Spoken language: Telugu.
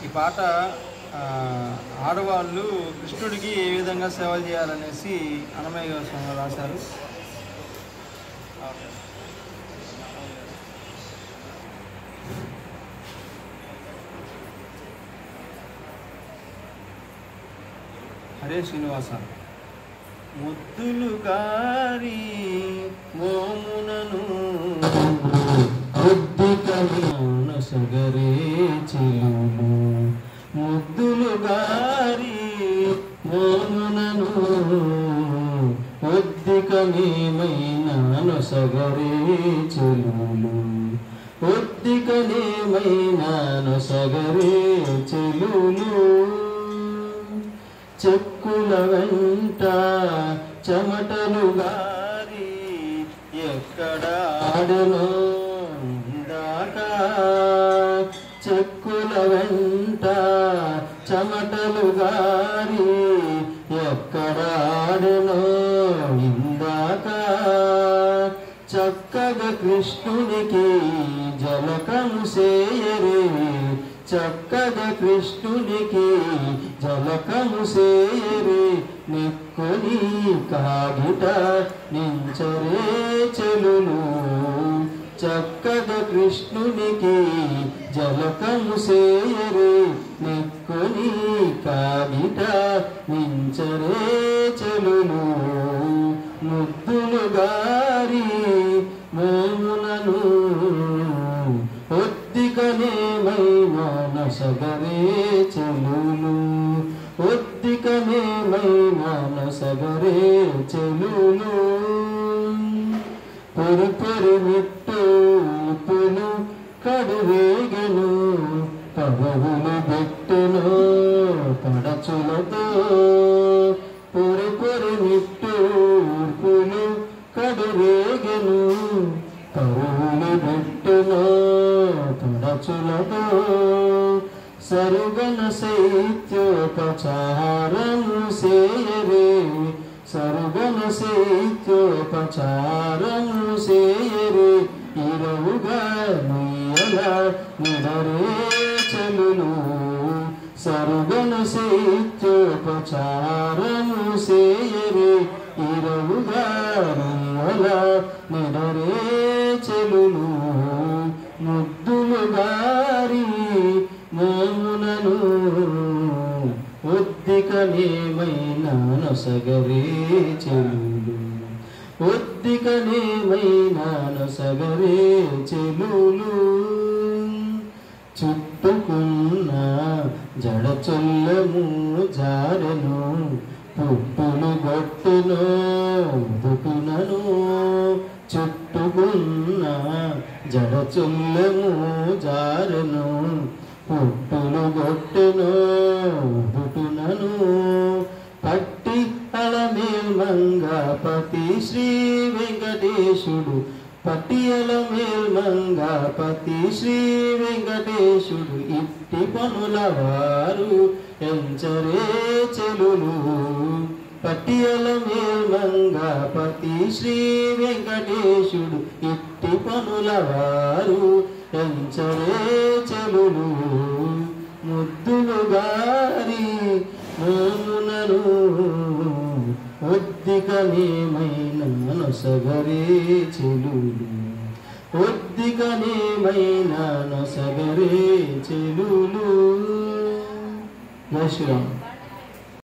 ఈ పాట ఆడవాళ్ళు కృష్ణుడికి ఏ విధంగా సేవలు చేయాలనేసి అన్నమయ్య స్వామి రాశారు. హరే శ్రీనివాస. ముద్దులు గారి మోమునను సగరే చెలుము, ముద్దులు గారి మోమునను ఒద్దికమేమైనా సగరే చెలులు, ఒద్దికనేమైనా సగరే చెలులు. చెక్కుల వెంట చెమటలు గారి ఎక్కడ ఆడనో దాకా, చెక్కుల వెంట చెమటలు గారి ఎక్కడ ఆడనో ఇందాక. చక్కగా కృష్ణునికి జలకము సేయరే, చక్కగా కృష్ణునికి జలకము సేయరే, నెక్కొని కాగిట నించరే చెలులు. చక్కగా కృష్ణునికి జలకము సేయరే, నెక్కొని కాగిట నించరే చెలులు. ముద్దులు గారి మోమునను ఒద్దికనేమైనా సగరే చెలులు, ఒద్దికనేమైనా సగరే చెలులు. పొరి పొరి నిట్టూపులు కడువేగెను, పదవులు పెట్టెను పడచులతో. పొరి పొరి నిట్టూపులు కడువేగెను, పరువులు పెట్టెను పడచులతో. సరుగన శైత్యోపచారము సేయరే, సరుగన శైత్యోపచారము సేయరే, ఇరవుగా నీయల నిడరే చెలులు. సరుగన శైత్యోపచారము సేయరే, ఇరవుగా నీయల నిడరే చెలులు. ముద్దులు గారి మోమునను ఒద్దికనేమైనా సగరే చెలులు, ఒద్దికనేమైనా సగరే చెలులు. చుట్టుకున్న జడచొల్లము జారెను, పుట్టులు గొట్టును బుటునను. చుట్టుకున్న జడచొల్లము జారెను, పుట్టులు గొట్టును బుటునను. పట్టి అలమేల్మంగాపతి శ్రీ వెంకటేశుడు, పట్టియల మేల్మంగాపతి శ్రీ వెంకటేశుడు, ఇట్టి పనుల వారు ఎంచరే చెలులు. పట్టియల మేల్మంగాపతి శ్రీ వెంకటేశుడు, ఇట్టి పనుల వారు ఎంచరే చెలులు. ముద్దులు గారి మోమునను ఒద్దికనేమైనా సగరే చెలులు, ఒద్దికనేమైనా సగరే చెలులు. జై శ్రీరామ్.